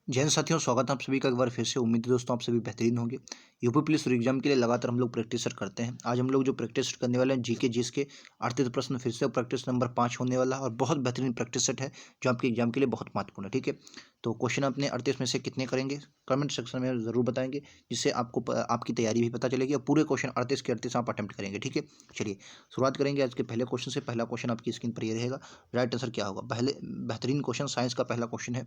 जय हिंद साथियों, स्वागत है आप सभी का एक बार फिर से। उम्मीद है दोस्तों आप सभी बेहतरीन होंगे। यूपी पुलिस एग्जाम के लिए लगातार हम लोग प्रैक्टिस करते हैं। आज हम लोग जो प्रैक्टिस करने वाले हैं जीके जीएस के 38 प्रश्न फिर से प्रैक्टिस नंबर 5 होने वाला है और बहुत बेहतरीन प्रैक्टिस सेट है जो आपके एग्जाम के लिए बहुत महत्वपूर्ण है। ठीक है, तो क्वेश्चन अपने 38 में से कितने करेंगे कमेंट सेक्शन में ज़रूर बताएंगे, जिससे आपको आपकी तैयारी भी पता चलेगी और पूरे क्वेश्चन 38 के 38 आप अटेम्प्ट करेंगे। ठीक है, चलिए शुरुआत करेंगे आज के पहले क्वेश्चन से। पहला क्वेश्चन आपकी स्क्रीन पर ये रहेगा। राइट आंसर क्या होगा? पहले बेहतरीन क्वेश्चन साइंस का पहला क्वेश्चन है।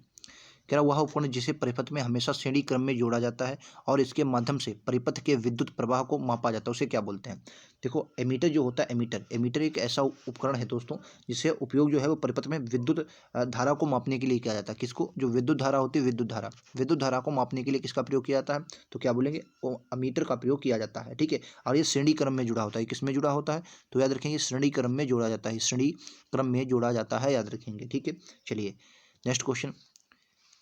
कह रहा वह उपकरण जिसे परिपथ में हमेशा श्रेणी क्रम में जोड़ा जाता है और इसके माध्यम से परिपथ के विद्युत प्रवाह को मापा जाता है, उसे क्या बोलते हैं? देखो, एमीटर जो होता है, एमीटर एक ऐसा उपकरण है दोस्तों जिससे उपयोग जो है वो परिपथ में विद्युत धारा को मापने के लिए किया जाता है। किसको? जो विद्युत धारा होती है, विद्युत धारा को मापने के लिए किसका प्रयोग किया जाता है? तो क्या बोलेंगे? वो अमीटर का प्रयोग किया जाता है। ठीक है, और ये श्रेणी क्रम में जुड़ा होता है। किस में जुड़ा होता है? तो याद रखेंगे, श्रेणी क्रम में जोड़ा जाता है। श्रेणी क्रम में जोड़ा जाता है, याद रखेंगे। ठीक है, चलिए नेक्स्ट क्वेश्चन।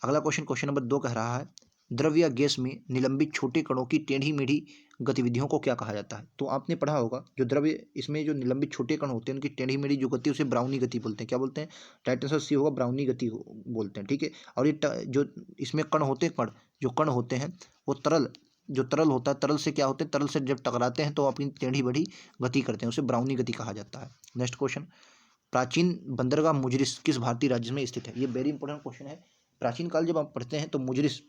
अगला क्वेश्चन, क्वेश्चन नंबर 2 कह रहा है, द्रव या गैस में निलंबित छोटे कणों की टेढ़ी मेढ़ी गतिविधियों को क्या कहा जाता है? तो आपने पढ़ा होगा, जो द्रव्य इसमें जो निलंबित छोटे कण होते हैं उनकी टेढ़ी मेढ़ी जो गति, उसे ब्राउनी गति बोलते हैं। क्या बोलते हैं? राइट आंसर सी होगा, ब्राउनी गति बोलते हैं। ठीक है, और ये जो इसमें कण होते हैं, जो कण होते हैं वो तरल होता है। तरल से क्या होते हैं? तरल से जब टकराते हैं तो अपनी टेढ़ी बढ़ी गति करते हैं, उसे ब्राउनी गति कहा जाता है। नेक्स्ट क्वेश्चन, प्राचीन बंदरगाह मुजरिस किस भारतीय राज्य में स्थित है? ये वेरी इंपॉर्टेंट क्वेश्चन है। प्राचीन काल जब आप पढ़ते हैं तो मुजरिस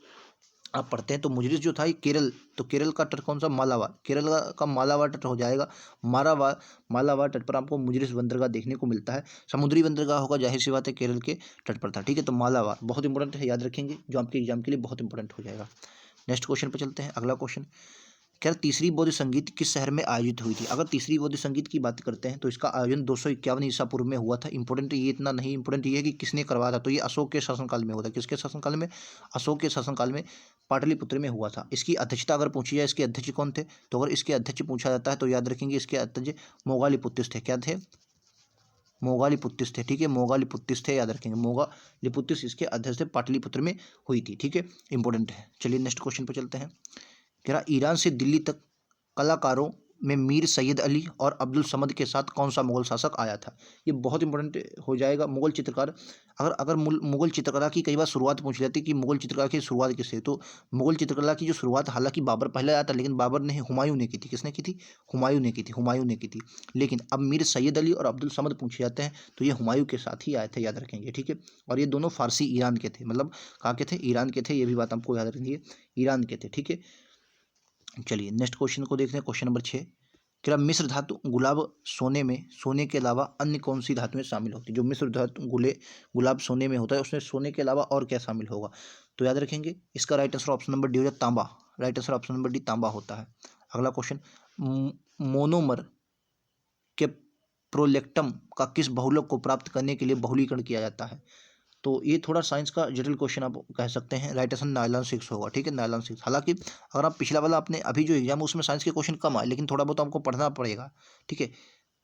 आप पढ़ते हैं तो मुजरिस जो था ये केरल, तो केरल का तट कौन सा? मालाबार। केरल का मालाबार तट हो जाएगा। मालाबार तट पर आपको मुजरिस बंदरगाह देखने को मिलता है। समुद्री बंदरगाह होगा, जाहिर सी बात है, केरल के तट पर था। ठीक है, तो मालाबार बहुत इंपॉर्टेंट है, याद रखेंगे, जो आपके एग्जाम के लिए बहुत इंपॉर्टेंट हो जाएगा। नेक्स्ट क्वेश्चन पर चलते हैं। अगला क्वेश्चन, क्या तीसरी बौद्ध संगीत किस शहर में आयोजित हुई थी? अगर तीसरी बौद्ध संगीत की बात करते हैं तो इसका आयोजन 251 ईसा पूर्व में हुआ था। इंपॉर्टेंट ये इतना नहीं, इंपॉर्टेंट ये है कि किसने करवाया था। तो ये अशोक के शासनकाल में हुआ था। किसके शासनकाल में? अशोक के शासनकाल में पाटलिपुत्र में हुआ था। इसकी अध्यक्षता अगर पूछी जाए, इसके अध्यक्ष कौन थे? तो अगर इसके अध्यक्ष पूछा जाता है तो याद रखेंगे, इसके अध्यक्ष मोगालिपुत्तिस थे। क्या थे? मोगालिपुत्तिस थे। ठीक है, मोगालिपुत्तिस थे, याद रखेंगे, मोगालिपुत्तिस इसके अध्यक्ष थे। पाटलिपुत्र में हुई थी। ठीक है, इंपॉर्टेंट है। चलिए नेक्स्ट क्वेश्चन पर चलते हैं। कह रहा ईरान से दिल्ली तक कलाकारों में मीर सैयद अली और अब्दुल समद के साथ कौन सा मुगल शासक आया था? ये बहुत इंपॉर्टेंट हो जाएगा। मुगल चित्रकार, अगर मुगल चित्रकला की कई बार शुरुआत पूछ लेती कि मुगल चित्रकला की शुरुआत किससे, तो मुगल चित्रकला की जो शुरुआत, हालांकि बाबर पहले आया था, लेकिन बाबर ने, हुमायूं ने की थी। किसने की थी? हुमायूं ने की थी। हुमायूं ने की थी। लेकिन अब मीर सैयद अली और अब्दुल समद पूछे जाते हैं तो ये हुमायूं के साथ ही आए थे, याद रखेंगे। ठीक है, और ये दोनों फारसी ईरान के थे, मतलब कहाँ के थे? ईरान के थे। ये भी बात आपको याद रखेंगे, ईरान के थे। ठीक है, चलिए नेक्स्ट क्वेश्चन को देखते हैं। क्वेश्चन नंबर 6, क्या मिश्र धातु गुलाब सोने में सोने के अलावा अन्य कौन सी धातुएं शामिल होती है? जो मिश्र धातु गुलाब सोने में होता है उसमें सोने के अलावा और क्या शामिल होगा? तो याद रखेंगे, इसका right answer option number D हो जाए, तांबा। Right answer option number D, तांबा होता है। अगला क्वेश्चन, मोनोमर के प्रोलेक्टम का किस बहुलक को प्राप्त करने के लिए बहुलीकरण किया जाता है? तो ये थोड़ा साइंस का जटिल क्वेश्चन आप कह सकते हैं। राइट आंसर नायलॉन 6 होगा। ठीक है, नायलॉन 6। हालांकि अगर आप पिछला वाला आपने अभी जो एग्जाम उसमें साइंस के क्वेश्चन कम आए, लेकिन थोड़ा बहुत आपको पढ़ना पड़ेगा। ठीक है,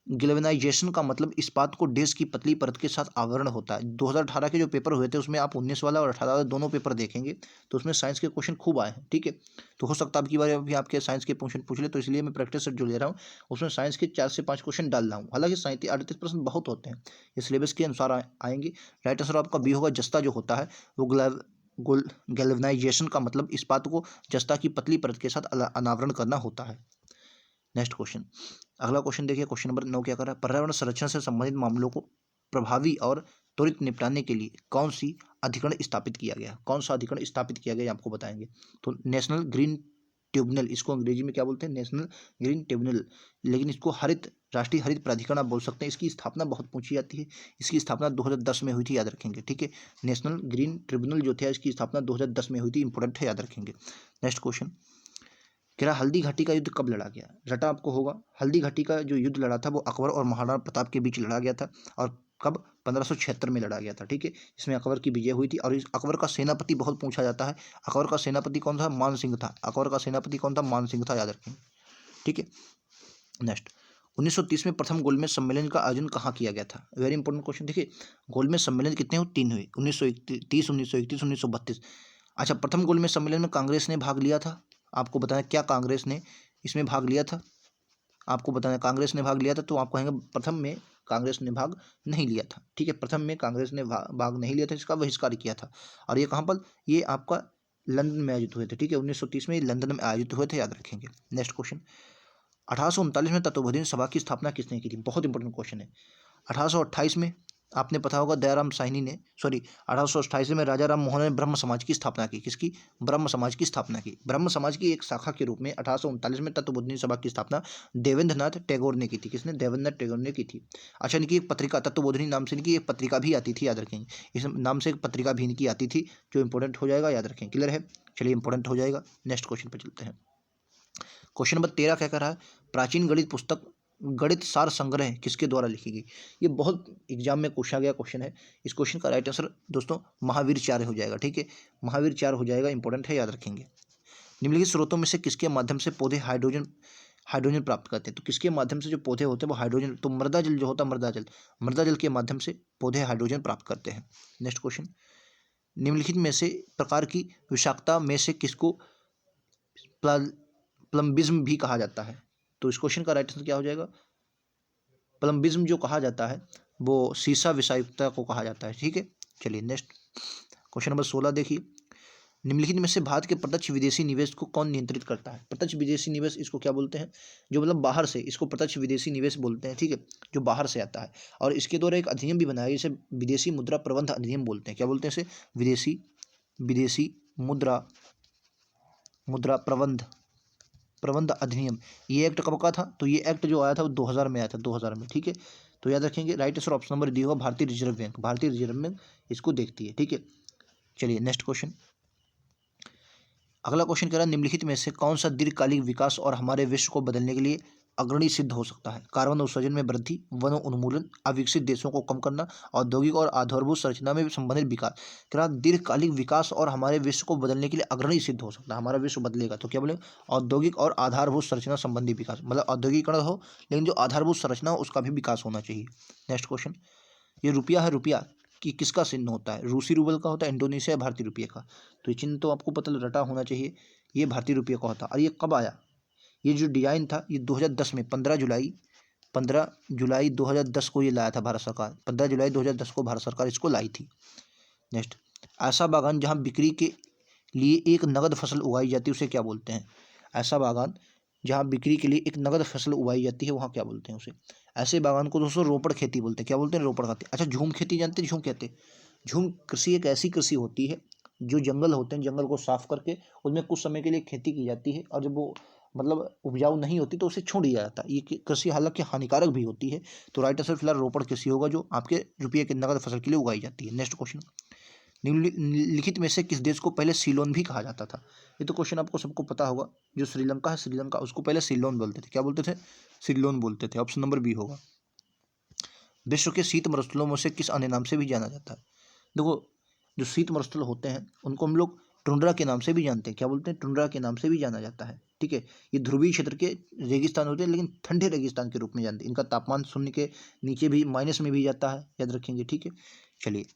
गैल्वेनाइजेशन का मतलब इस्पात को डैश की पतली परत के साथ आवरण होता है। 2018 के जो पेपर हुए थे उसमें आप 19 वाला और 18 वाला दोनों पेपर देखेंगे तो उसमें साइंस के क्वेश्चन खूब आए हैं। ठीक है, तो हो सकता है आपकी बार भी आपके साइंस के क्वेश्चन पूछ ले, तो इसलिए मैं प्रैक्टिस सेट जो ले रहा हूँ उसमें साइंस के 4 से 5 क्वेश्चन डाल रहा हूँ। हालांकि 37-38% बहुत होते हैं, ये सिलेबस के अनुसार आएंगे। राइट आंसर आपका बी होगा, जस्ता जो होता है वो गैल्वेनाइजेशन का मतलब इस्पात को जस्ता की पतली परत के साथ अनावरण करना होता है। नेक्स्ट क्वेश्चन, अगला क्वेश्चन देखिए। क्वेश्चन नंबर 9 क्या कर रहा है? पर्यावरण संरक्षण से संबंधित मामलों को प्रभावी और त्वरित निपटाने के लिए कौन सी अधिकरण स्थापित किया गया? कौन सा अधिकरण स्थापित किया गया, आपको बताएंगे। तो नेशनल ग्रीन ट्रिब्यूनल, इसको अंग्रेजी में क्या बोलते हैं? नेशनल ग्रीन ट्रिब्यूनल, लेकिन इसको राष्ट्रीय हरित प्राधिकरण आप बोल सकते हैं। इसकी स्थापना बहुत पूछी जाती है। इसकी स्थापना 2010 में हुई थी, याद रखेंगे। ठीक है, नेशनल ग्रीन ट्रिब्यूनल जो थे इसकी स्थापना 2010 में हुई थी। इंपॉर्टेंट है, याद रखेंगे। नेक्स्ट क्वेश्चन, क्या हल्दी घाटी का युद्ध कब लड़ा गया? रटा आपको होगा, हल्दी घाटी का जो युद्ध लड़ा था वो अकबर और महाराणा प्रताप के बीच लड़ा गया था। और कब? 1576 में लड़ा गया था। ठीक है, इसमें अकबर की विजय हुई थी। और इस अकबर का सेनापति बहुत पूछा जाता है। अकबर का सेनापति कौन था? मान सिंह था। अकबर का सेनापति कौन था? मान सिंह था, याद रखेंगे। ठीक है, नेक्स्ट, 1930 में प्रथम गोलमेज सम्मेलन का आयोजन कहाँ किया गया था? Very important question. देखिए, गोलमेज सम्मेलन कितने हुए? 3 हुए, 1930, 1931, 1932। अच्छा, प्रथम गोलमेज सम्मेलन में कांग्रेस ने भाग लिया था। आपको बताया क्या कांग्रेस ने इसमें भाग लिया था? आपको बताना कांग्रेस ने भाग लिया था, तो आप कहेंगे प्रथम में कांग्रेस ने भाग नहीं लिया था। ठीक है, प्रथम में कांग्रेस ने भाग नहीं लिया था, इसका बहिष्कार किया था। और ये कहाँ पर, ये आपका लंदन में आयोजित हुए थे। ठीक है, 1930 में लंदन में आयोजित हुए थे, याद रखेंगे। नेक्स्ट क्वेश्चन, 1839 में तत्वबोधिनी सभा की स्थापना किसने की थी? बहुत इंपॉर्टेंट क्वेश्चन है। 1828 में आपने पता होगा दयाराम साहनी ने, सॉरी 1888 में राजा राम मोहन ने ब्रह्म समाज की स्थापना की। किसकी? ब्रह्म समाज की स्थापना की। ब्रह्म समाज की एक शाखा के रूप में 1839 में तत्वबोधिनी सभा की स्थापना देवेंद्र नाथ टैगोर ने की थी। किसने? देवेंद्र नाथ टैगोर ने की थी। अच्छा, इनकी एक पत्रिका तत्वबोधिनी नाम से इनकी एक पत्रिका भी आती थी, याद रखेंगे। इस नाम से एक पत्रिका भी इनकी आती थी, जो इंपॉर्टेंट हो जाएगा, याद रखें। क्लियर है? चलिए, इंपॉर्टेंट हो जाएगा। नेक्स्ट क्वेश्चन पर चलते हैं। क्वेश्चन नंबर 13 क्या कह रहा है? प्राचीन गणित पुस्तक गणित सार संग्रह किसके द्वारा लिखी गई? ये बहुत एग्जाम में पूछा गया क्वेश्चन है। इस क्वेश्चन का राइट आंसर दोस्तों महावीराचार्य हो जाएगा। ठीक है, महावीराचार्य हो जाएगा, इंपॉर्टेंट है, याद रखेंगे। निम्नलिखित स्रोतों में से किसके माध्यम से पौधे हाइड्रोजन हाइड्रोजन प्राप्त करते हैं? तो किसके माध्यम से जो पौधे होते हैं वो हाइड्रोजन, तो मृदा जल जो होता है, मृदा जल के माध्यम से पौधे हाइड्रोजन प्राप्त करते हैं। नेक्स्ट क्वेश्चन, निम्नलिखित में से प्रकार की विषाक्तता में से किसको प्लम्बिज्म भी कहा जाता है? तो इस क्वेश्चन का राइट आंसर क्या हो जाएगा? प्लम्बिज्म जो कहा जाता है वो सीसा विषाक्तता को कहा जाता है। ठीक है, चलिए नेक्स्ट क्वेश्चन नंबर 16 देखिए। निम्नलिखित में से भारत के प्रत्यक्ष विदेशी निवेश को कौन नियंत्रित करता है? प्रत्यक्ष विदेशी निवेश इसको क्या बोलते हैं? जो मतलब बाहर से, इसको प्रत्यक्ष विदेशी निवेश बोलते हैं। ठीक है, जो बाहर से आता है। और इसके द्वारा एक अधिनियम भी बनाया है, इसे विदेशी मुद्रा प्रबंध अधिनियम बोलते हैं। क्या बोलते हैं इसे? विदेशी विदेशी मुद्रा मुद्रा प्रबंध अधिनियम। ये एक्ट कब का था? तो ये एक्ट जो आया था वो 2000 में आया था, 2000 में। ठीक है, तो याद रखेंगे right answer option number D होगा, भारतीय रिजर्व बैंक। भारतीय रिजर्व बैंक इसको देखती है। ठीक है, चलिए नेक्स्ट क्वेश्चन। अगला क्वेश्चन कह रहा है निम्नलिखित में से कौन सा दीर्घकालिक विकास और हमारे विश्व को बदलने के लिए अग्रणी सिद्ध हो सकता है? कार्बन उत्सर्जन में वृद्धि, वन उन्मूलन, अविकसित देशों को कम करना, औद्योगिक और आधारभूत संरचना में संबंधित विकास। कह रहा दीर्घकालिक विकास और हमारे विश्व को बदलने के लिए अग्रणी सिद्ध हो सकता है। हमारा विश्व बदलेगा तो क्या बोले? औद्योगिक और आधारभूत संरचना संबंधी विकास, मतलब औद्योगिकरण हो लेकिन जो आधारभूत संरचना हो उसका भी विकास होना चाहिए। नेक्स्ट क्वेश्चन, ये रुपया है, रुपया कि किसका चिन्ह होता है? रूसी रूबल का होता है, इंडोनेशिया, भारतीय रुपये का? तो ये चिन्ह तो आपको पता रटा होना चाहिए, ये भारतीय रुपये का होता। और ये कब आया? ये जो डिजाइन था ये 2010 में 15 जुलाई 2010 को ये लाया था भारत सरकार। 15 जुलाई 2010 को भारत सरकार इसको लाई थी। नेक्स्ट, ऐसा बागान जहाँ बिक्री के लिए एक नगद फसल उगाई जाती है उसे क्या बोलते हैं? ऐसा बागान जहाँ बिक्री के लिए एक नगद फसल उगाई जाती है वहाँ क्या बोलते हैं उसे? ऐसे बागान को दोस्तों रोपड़ खेती बोलते हैं। क्या बोलते हैं? रोपड़ खेती। अच्छा, झूम खेती जानते हैं? झूम कहते हैं। झूम कृषि एक ऐसी कृषि होती है जो जंगल होते हैं, जंगल को साफ करके उसमें कुछ समय के लिए खेती की जाती है, और जब वो मतलब उपजाऊ नहीं होती तो उसे छोड़ दिया जाता है। ये कृषि हालांकि हानिकारक भी होती है। तो राइट आंसर फिलहाल रोपड़ कृषि होगा, जो आपके रुपये के नगद फसल के लिए उगाई जाती है। नेक्स्ट क्वेश्चन, निम्नलिखित में से किस देश को पहले सीलोन भी कहा जाता था? ये तो क्वेश्चन आपको सबको पता होगा। जो श्रीलंका है, श्रीलंका उसको पहले सीलोन बोलते थे। क्या बोलते थे? सीलोन बोलते थे। ऑप्शन नंबर बी होगा। विश्व के शीत मरुस्थलों में से किस अन्य नाम से भी जाना जाता है? देखो, जो शीत मरुस्थल होते हैं उनको हम लोग टुंड्रा के नाम से भी जानते हैं। क्या बोलते हैं? टुंड्रा के नाम से भी जाना जाता है। ठीक है, ये ध्रुवीय क्षेत्र के रेगिस्तान होते हैं, लेकिन ठंडे रेगिस्तान के रूप में जानते हैं। इनका तापमान शून्य के नीचे भी, माइनस में भी जाता है, याद रखेंगे। ठीक है, चलिए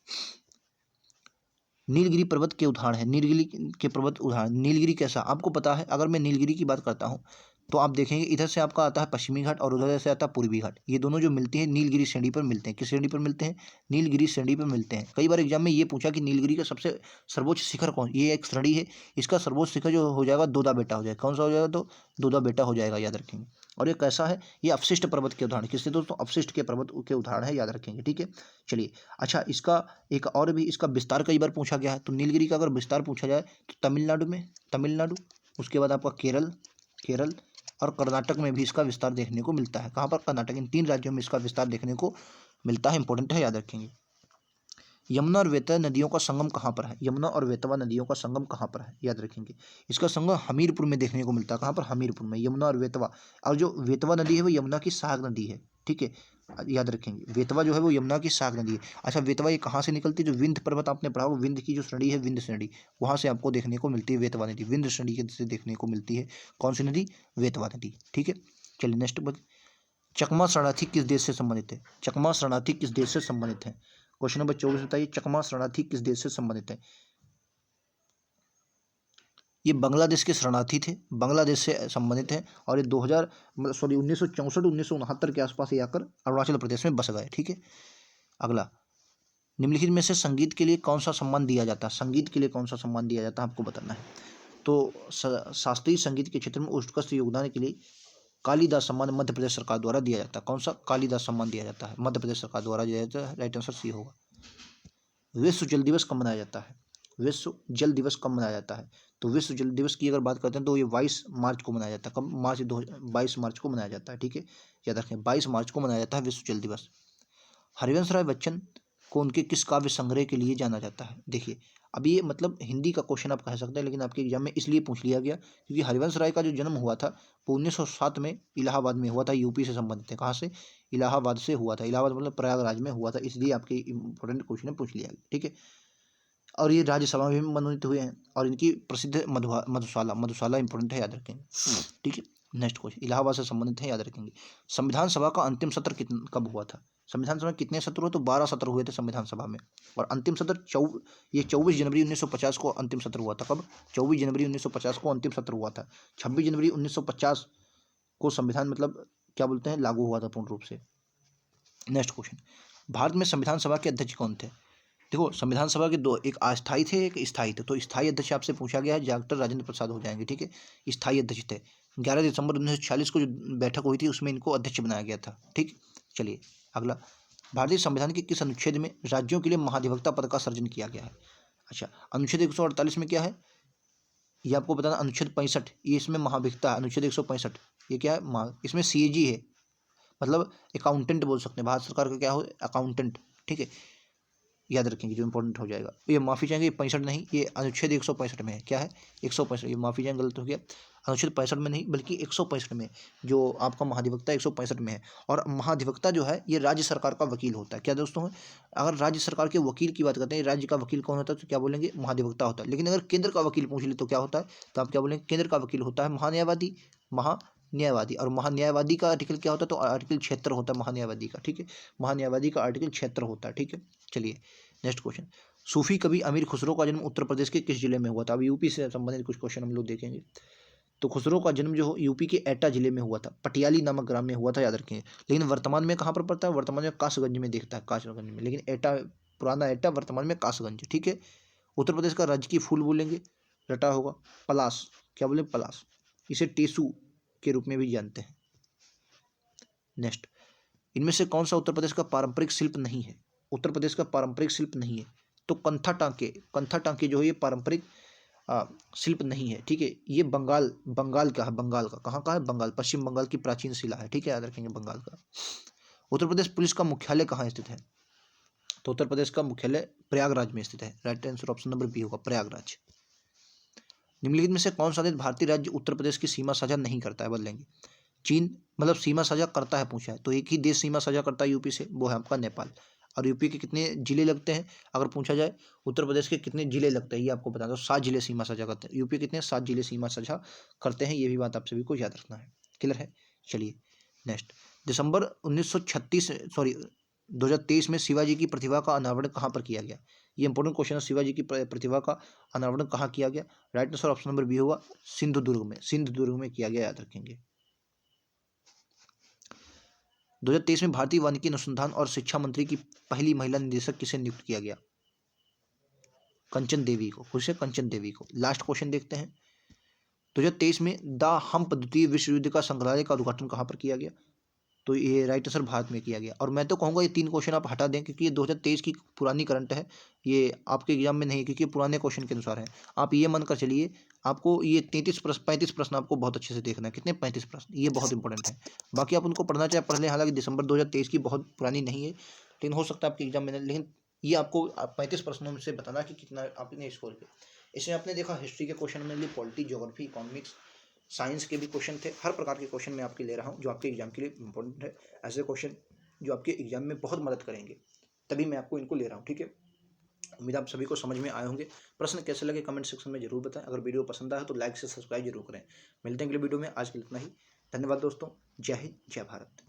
नीलगिरी पर्वत के उदाहरण है। नीलगिरी के पर्वत उदाहरण, नीलगिरी कैसा आपको पता है? अगर मैं नीलगिरी की बात करता हूँ तो आप देखेंगे इधर से आपका आता है पश्चिमी घाट और उधर से आता है पूर्वी घाट। ये दोनों जो मिलते हैं नीलगिरी श्रेणी पर मिलते हैं। किस श्रेणी पर मिलते हैं? नीलगिरी श्रेणी पर मिलते हैं। कई बार एग्जाम में ये पूछा कि नीलगिरी का सबसे सर्वोच्च शिखर कौन? ये एक श्रेणी है, इसका सर्वोच्च शिखर जो हो जाएगा दोदा बेटा हो जाएगा। कौन सा हो जाएगा? तो दोदा बेटा हो जाएगा, याद रखेंगे। और ये कैसा है? ये अवशिष्ट पर्वत के उदाहरण। किससे दोस्तों? अवशिष्ट के पर्वत के उदाहरण है, याद रखेंगे। ठीक है, चलिए अच्छा, इसका एक और भी इसका विस्तार कई बार पूछा गया है। तो नीलगिरी का अगर विस्तार पूछा जाए तो तमिलनाडु में, तमिलनाडु, उसके बाद आपका केरल और कर्नाटक में भी इसका विस्तार देखने को मिलता है। कहाँ पर? कर्नाटक। इन 3 राज्यों में इसका विस्तार देखने को मिलता है। इंपॉर्टेंट है, याद रखेंगे। यमुना और बेतवा नदियों का संगम कहाँ पर है? यमुना और बेतवा नदियों का संगम कहाँ पर है? याद रखेंगे। इसका संगम हमीरपुर में देखने को मिलता है। कहाँ पर? हमीरपुर में, यमुना और बेतवा। और जो बेतवा नदी है वो यमुना की सहायक नदी है। ठीक है, याद रखेंगे। बेतवा जो है वो यमुना की सहायक नदी है। अच्छा, बेतवा ये कहाँ से निकलती है? जो विंध्य पर्वत आपने पढ़ा होगा, विंध्य की जो श्रेणी है, विंध्य श्रेणी, वहाँ से आपको देखने को मिलती है बेतवा नदी। विंध्य श्रेणी से देखने को मिलती है कौन सी नदी? बेतवा नदी। ठीक है, चलिए नेक्स्ट। चकमा शरणार्थी किस देश से संबंधित है? चकमा शरणार्थी किस देश से संबंधित है? क्वेश्चन नंबर 24 बताइए, चकमा शरणार्थी किस देश से संबंधित है? ये बांग्लादेश के शरणार्थी थे, बांग्लादेश से संबंधित हैं, और ये 1964-1969 के आसपास ये आकर अरुणाचल प्रदेश में बस गए। ठीक है। अगला, निम्नलिखित में से संगीत के लिए कौन सा सम्मान दिया जाता है? संगीत के लिए कौन सा सम्मान दिया जाता है आपको बताना है। तो शास्त्रीय संगीत के क्षेत्र में उत्कृष्ट योगदान के लिए कालिदास सम्मान मध्य प्रदेश सरकार द्वारा दिया जाता है। कौन सा? कालिदास सम्मान दिया जाता है, मध्य प्रदेश सरकार द्वारा दिया जाता है। राइट आंसर सी होगा। विश्व जल दिवस कब मनाया जाता है? विश्व जल दिवस कब मनाया जाता है? तो विश्व जल दिवस की अगर बात करते हैं तो ये 22 मार्च को मनाया जाता है। कब? 22 मार्च को मनाया जाता है। ठीक है, याद रखें 22 मार्च को मनाया जाता है विश्व जल दिवस। हरिवंश राय बच्चन को उनके किस काव्य संग्रह के लिए जाना जाता है? देखिए, अब ये मतलब हिंदी का क्वेश्चन आप कह सकते हैं, लेकिन आपके एग्जाम में इसलिए पूछ लिया गया क्योंकि हरिवंश राय का जो जन्म हुआ था वो 1907 में इलाहाबाद में हुआ था। यूपी से संबंधित है। कहाँ से? इलाहाबाद से हुआ था। इलाहाबाद मतलब प्रयागराज में हुआ था, इसलिए आपके इंपॉर्टेंट क्वेश्चन पूछ लिया गया। ठीक है, और ये राज्यसभा में भी मनोनीत हुए हैं, और इनकी प्रसिद्ध मधुशाला मधुशाला इंपॉर्टेंट है, याद रखेंगे। ठीक है, नेक्स्ट क्वेश्चन इलाहाबाद से संबंधित है, याद रखेंगे। संविधान सभा का अंतिम सत्र कब हुआ था? संविधान सभा में कितने सत्र हुए? तो 12 सत्र हुए थे संविधान सभा में, और अंतिम सत्र 24 जनवरी 1950 को अंतिम सत्र हुआ था। कब? 24 जनवरी 1950 को अंतिम सत्र हुआ था। 26 जनवरी 1950 को संविधान मतलब क्या बोलते हैं, लागू हुआ था पूर्ण रूप से। नेक्स्ट क्वेश्चन, भारत में संविधान सभा के अध्यक्ष कौन थे? देखो, संविधान सभा के दो, एक अस्थायी थे, एक स्थायी थे। तो स्थायी अध्यक्ष आपसे पूछा गया है, डॉक्टर राजेंद्र प्रसाद हो जाएंगे। ठीक है, स्थायी अध्यक्ष थे। 11 दिसंबर 1946 को जो बैठक हुई थी उसमें इनको अध्यक्ष बनाया गया था। ठीक, चलिए अगला, भारतीय संविधान के किस अनुच्छेद में राज्यों के लिए महाधिवक्ता पद का सृजन किया गया है? अच्छा, अनुच्छेद 148 में क्या है ये आपको बताना। अनुच्छेद 65 ये इसमें महाधिवक्ता है। अनुच्छेद 165 ये क्या है? इसमें CAG है, मतलब अकाउंटेंट बोल सकते हैं। भारत सरकार का क्या हो? अकाउंटेंट। ठीक है, याद रखेंगे, जो इंपॉर्टेंट हो जाएगा। ये माफ़ी चाहेंगे, 65 नहीं, ये अनुच्छेद 165 में है। क्या है? 165। ये माफ़ी चाहेंगे, गलत हो गया। अनुच्छेद 65 में नहीं बल्कि 165 में, जो आपका महाधिवक्ता 165 में है। और महाधिवक्ता जो है ये राज्य सरकार का वकील होता है। क्या दोस्तों? अगर राज्य सरकार के वकील की बात करते हैं, राज्य का वकील कौन होता है, तो क्या बोलेंगे? महाधिवक्ता होता है। लेकिन अगर केंद्र का वकील पूछ ले तो क्या होता है? तो आप क्या बोलेंगे? केंद्र का वकील होता है महान्यायवादी। महान्यायवादी। और महान्यायवादी का आर्टिकल क्या होता है? तो आर्टिकल 76 होता है महान्यायवादी का। ठीक है, महान्यायवादी का आर्टिकल 76 होता है। ठीक है, चलिए नेक्स्ट क्वेश्चन, सूफी कवि अमीर खुसरो का जन्म उत्तर प्रदेश के किस जिले में हुआ था? अब यूपी से संबंधित कुछ क्वेश्चन हम लोग देखेंगे। तो खुसरो का जन्म जो यूपी के एटा जिले में हुआ था, पटियाली नामक ग्राम में हुआ था, याद रखेंगे। लेकिन वर्तमान में कहाँ पर पड़ता है? वर्तमान में कासगंज में देखता है, कासगंज में। लेकिन एटा, पुराना एटा, वर्तमान में कासगंज। ठीक है, उत्तर प्रदेश का राजकीय फूल बोलेंगे, रटा होगा पलास। क्या बोले? पलास। इसे टेसू के रूप में भी जानते हैं। नेक्स्ट, इनमें से कौन सा उत्तर प्रदेश का पारंपरिक शिल्प नहीं है? उत्तर प्रदेश का पारंपरिक शिल्प नहीं है तो कंथा टांके जो है ये पारंपरिक शिल्प नहीं है। ठीक है, ये बंगाल का है। बंगाल का कहाँ का है? बंगाल, पश्चिम बंगाल की प्राचीन शिला है। ठीक है, याद रखेंगे बंगाल का। उत्तर प्रदेश पुलिस का मुख्यालय कहाँ स्थित है? तो उत्तर प्रदेश का मुख्यालय प्रयागराज में स्थित है। Right answer option number B होगा, प्रयागराज। निम्नलिखित में से कौन सा देश भारतीय राज्य उत्तर प्रदेश की सीमा साझा नहीं करता है? बदलेंगे। चीन, मतलब सीमा साझा करता है पूछा है, तो एक ही देश सीमा साझा करता है यूपी से, वो है आपका नेपाल। और यूपी के कितने जिले लगते हैं अगर पूछा जाए? उत्तर प्रदेश के कितने जिले लगते हैं ये आपको बता दो। 7 जिले सीमा साझा करते हैं। यूपी कितने? 7 जिले सीमा साझा करते हैं। ये भी बात आप सभी को याद रखना है। क्लियर है? चलिए नेक्स्ट, दिसंबर 1936 सॉरी 2023 में शिवाजी की प्रतिभा का अनावरण कहाँ पर किया गया? ये इंपॉर्टेंट क्वेश्चन है। शिवाजी की प्रतिभा का अनावरण कहाँ किया गया? Right answer option number B होगा, सिंधुदुर्ग में। सिंधुदुर्ग में किया गया, याद रखेंगे। 2023 में भारतीय वानिकी अनुसंधान और शिक्षा मंत्री की पहली महिला निदेशक किसे नियुक्त किया गया? कंचन देवी को। खुश है? कंचन देवी को। लास्ट क्वेश्चन देखते हैं। 2023 में द हम्प द्वितीय विश्व युद्ध का संग्रहालय का उद्घाटन कहाँ पर किया गया? तो ये राइट आंसर भारत में किया गया। और मैं तो कहूँगा ये 3 क्वेश्चन आप हटा दें क्योंकि ये 2023 की पुरानी करंट है, ये आपके एग्जाम में नहीं है क्योंकि ये पुराने क्वेश्चन के अनुसार है। आप ये मान कर चलिए आपको ये 35 प्रश्न आपको बहुत अच्छे से देखना है। कितने? 35 प्रश्न, ये बहुत इंपॉर्टेंट है। बाकी आप उनको पढ़ना चाहे पढ़ लें, हालांकि दिसंबर 2023 की बहुत पुरानी नहीं है, लेकिन हो सकता है आपके एग्जाम में। लेकिन ये आपको 35 प्रश्नों में से बताना कि कितना आपने स्कोर किया। इसमें आपने देखा हिस्ट्री के क्वेश्चन में लिए, पॉलिटी, ज्योग्राफी, इकोनॉमिक्स, साइंस के भी क्वेश्चन थे। हर प्रकार के क्वेश्चन मैं आपके ले रहा हूँ जो आपके एग्जाम के लिए इंपॉर्टेंट है। ऐसे क्वेश्चन जो आपके एग्जाम में बहुत मदद करेंगे, तभी मैं आपको इनको ले रहा हूँ। ठीक है, उम्मीद आप सभी को समझ में आए होंगे। प्रश्न कैसे लगे कमेंट सेक्शन में जरूर बताएं। अगर वीडियो पसंद आया तो लाइक से सब्सक्राइब जरूर करें। मिलते हैं अगले वीडियो में। आज के लिए इतना ही। धन्यवाद दोस्तों। जय हिंद, जय भारत।